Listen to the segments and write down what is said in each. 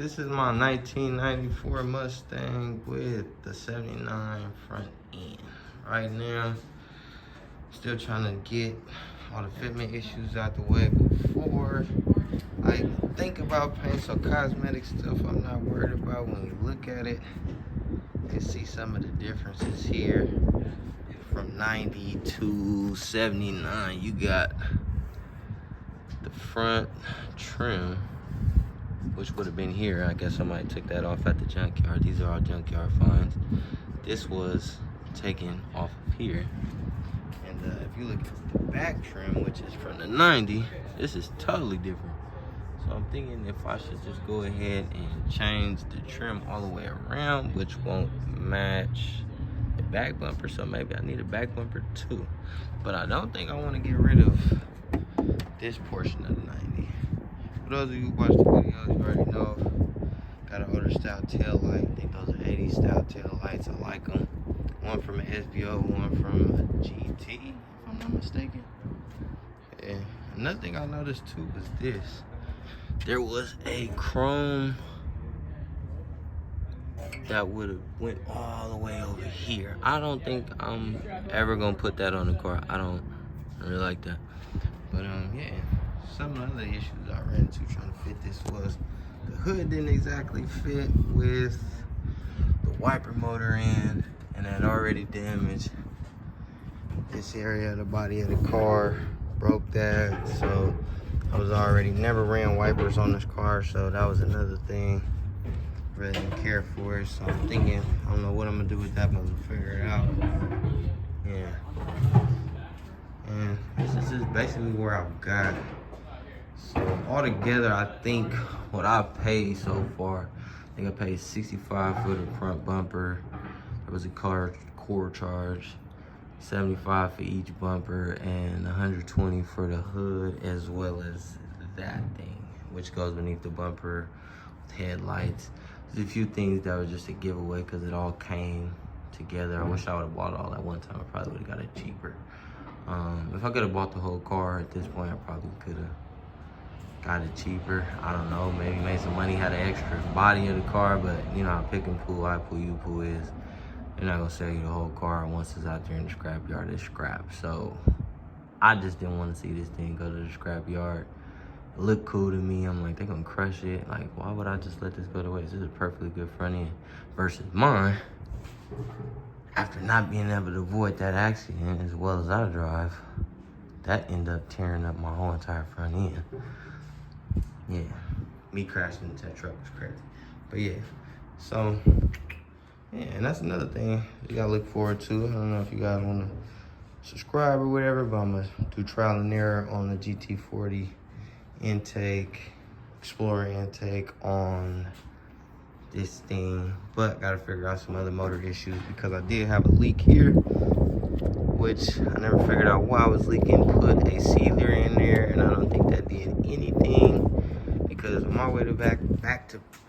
This is my 1994 Mustang with the 79 front end. Right now, still trying to get all the fitment issues out the way before I think about paint. So cosmetic stuff I'm not worried about. When you look at it, you can see some of the differences here. From 90 to 79, you got the front trim, which would have been here. I guess somebody took that off at the junkyard. These are all junkyard finds. This was taken off of here. And if you look at the back trim, which is from the 90, this is totally different. So I'm thinking if I should just go ahead and change the trim all the way around, which won't match the back bumper. So maybe I need a back bumper too. But I don't think I want to get rid of this portion of the 90. For those of you who watch the videos, you already know, got an older style tail light. I think those are 80s style tail lights. I like them. One from an SBO, one from a GT, if I'm not mistaken. Yeah. Another thing I noticed too was this. There was a chrome that would have went all the way over here. I don't think I'm ever gonna put that on the car. I don't really like that. But yeah. Some of the other issues I ran into trying to fit this was the hood didn't exactly fit with the wiper motor end, and had already damaged this area of the body of the car, broke that. So I was already never ran wipers on this car, so that was another thing. Really didn't care for it, so I'm thinking, I don't know what I'm gonna do with that, but I'm gonna figure it out. Yeah. And this is just basically where I've got. So altogether, I think what I've paid so far, I think I paid $65 for the front bumper. There was a core charge, $75 for each bumper, and $120 for the hood, as well as that thing, which goes beneath the bumper with headlights. There's a few things that were just a giveaway because it all came together. I wish I would have bought it all at one time. I probably would have got it cheaper. If I could have bought the whole car at this point, I probably could have got it cheaper. I don't know, maybe made some money, had an extra body of the car, but you know how pick and pull, I pull, you pull is. They're not gonna sell you the whole car once it's out there in the scrap yard. It's scrap. So I just didn't want to see this thing go to the scrap yard. It looked cool to me. I'm like, they're gonna crush it. Like, why would I just let this go to waste? This is a perfectly good front end versus mine. After not being able to avoid that accident as well as I drive, that ended up tearing up my whole entire front end. Yeah, me crashing into that truck was crazy. But yeah, so, yeah, and that's another thing you gotta look forward to. I don't know if you guys wanna subscribe or whatever, but I'm gonna do trial and error on the GT40 intake, Explorer intake on this thing. But gotta figure out some other motor issues because I did have a leak here, which I never figured out why I was leaking. Put a sealer in there, and I don't think that did anything. Because on my way to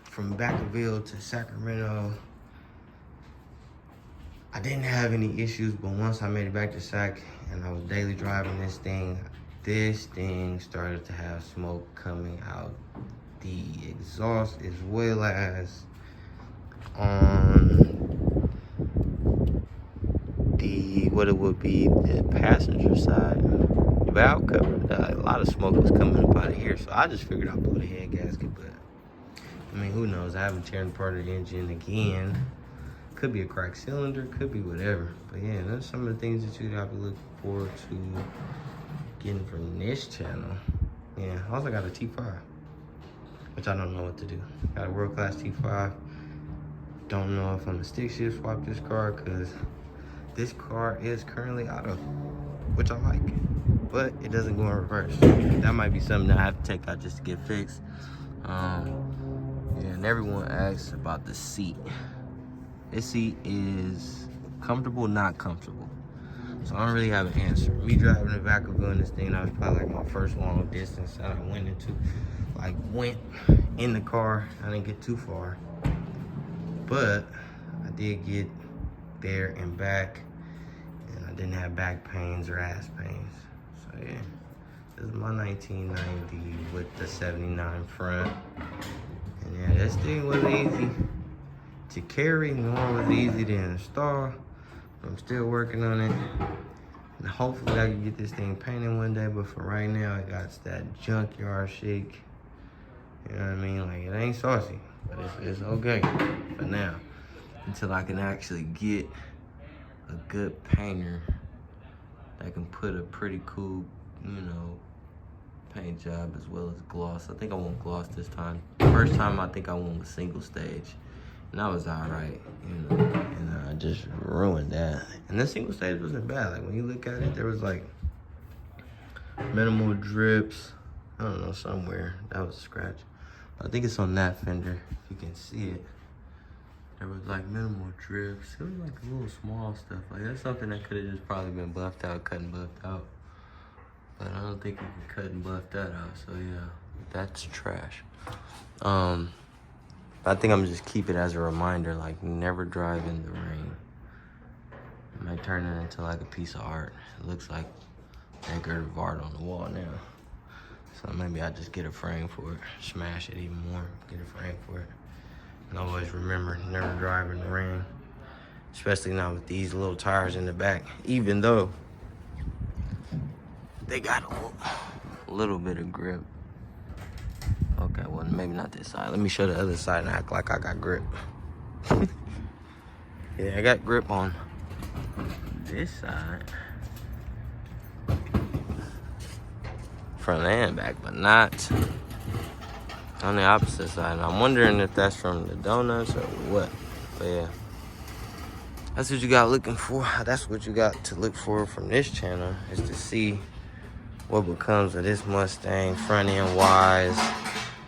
from Vacaville to Sacramento, I didn't have any issues, but once I made it back to Sac and I was daily driving this thing started to have smoke coming out the exhaust, as well as on what it would be the passenger side valve cover. A lot of smoke was coming up out of here, so I just figured I'd blow the head gasket. But I mean, who knows? I haven't torn apart the engine again. Could be a cracked cylinder, could be whatever. But yeah, that's some of the things that you have to look forward to getting from this channel. Yeah, I also got a T5, which I don't know what to do. Got a world-class T5. Don't know if I'm gonna stick shift swap this car, because this car is currently auto, which I like, but it doesn't go in reverse. That might be something that I have to take out just to get fixed. Yeah, and everyone asks about the seat. This seat is comfortable, not comfortable. So I don't really have an answer. Me driving the Vacaville in this thing, that was probably like my first long distance that I went in the car. I didn't get too far, but I did get there and back, and I didn't have back pains or ass pains. So yeah, this is my 1990 with the 79 front. And yeah, this thing wasn't easy to carry, nor was it easy to install. I'm still working on it. And hopefully I can get this thing painted one day, but for right now, I got that junkyard shake. You know what I mean? Like, it ain't saucy, but it's okay for now. Until I can actually get a good painter that can put a pretty cool, you know, paint job as well as gloss. I think I want gloss this time. First time I think I went with single stage. And that was all right, you know, and I just ruined that. And the single stage wasn't bad. Like, when you look at it, there was like minimal drips. I don't know, somewhere. That was a scratch. I think it's on that fender, if you can see it. There was like minimal drips. It was like a little small stuff. Like, that's something that could have just probably been buffed out, cut and buffed out. But I don't think you can cut and buff that out. So yeah, that's trash. I think I'm gonna just keep it as a reminder, like, never drive in the rain. I might turn it into like a piece of art. It looks like decorative art on the wall now. So maybe I just get a frame for it, smash it even more, get a frame for it. And always remember, never drive in the rain, especially not with these little tires in the back, even though they got a little bit of grip. Okay, well, maybe not this side. Let me show the other side and act like I got grip. Yeah, I got grip on this side. Front and back, but not on the opposite side. And I'm wondering if that's from the donuts or what. But yeah, that's what you got looking for. That's what you got to look for from this channel, is to see what becomes of this Mustang front end wise,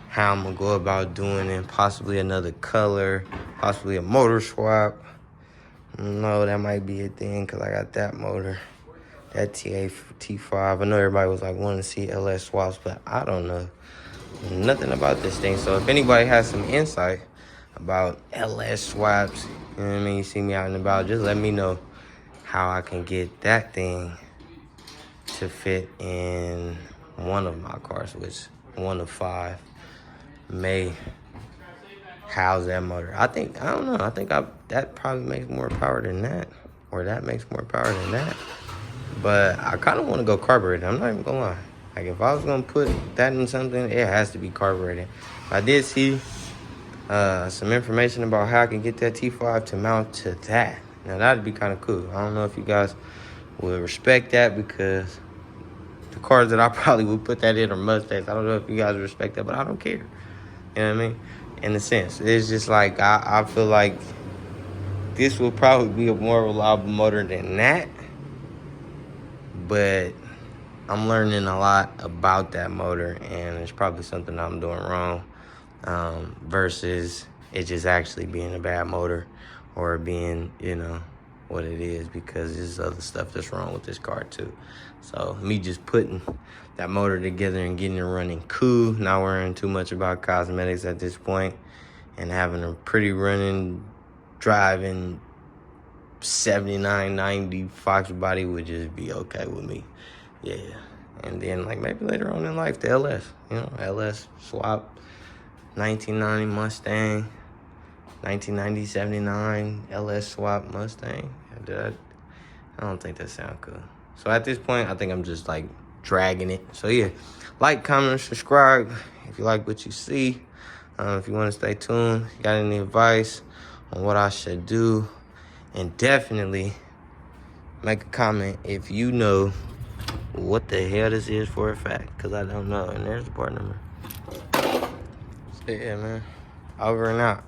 how I'm gonna go about doing it, possibly another color, possibly a motor swap. No, that might be a thing, because I got that motor, that T5. I know everybody was like wanting to see LS swaps, but I don't know nothing about this thing. So if anybody has some insight about LS swaps, you know what I mean, you see me out and about, just let me know how I can get that thing to fit in one of my cars, which one of 5 may house that motor. I don't know, I think that probably makes more power than that, or that makes more power than that. But I kind of want to go carbureted. I'm not even gonna lie. Like, if I was gonna put that in something, it has to be carbureted. I did see some information about how I can get that T5 to mount to that. Now, that'd be kind of cool. I don't know if you guys would respect that, because the cars that I probably would put that in are Mustangs. I don't know if you guys respect that, but I don't care. You know what I mean? In a sense, it's just like, I feel like this will probably be a more reliable motor than that. But I'm learning a lot about that motor, and it's probably something I'm doing wrong, versus it just actually being a bad motor, or being, you know, what it is, because there's other stuff that's wrong with this car too. So me just putting that motor together and getting it running cool, not worrying too much about cosmetics at this point, and having a pretty running, driving 7990 Fox body would just be okay with me. Yeah. And then, like, maybe later on in life, the LS, you know, LS swap, 1990 Mustang, 1990 79 LS swap Mustang. I don't think that sounds cool. So at this point, I think I'm just like dragging it. So yeah, like, comment, subscribe if you like what you see. If you want to stay tuned, you got any advice on what I should do, and definitely make a comment if you know what the hell this is for a fact, because I don't know. And there's the part number. So yeah, man, over and out.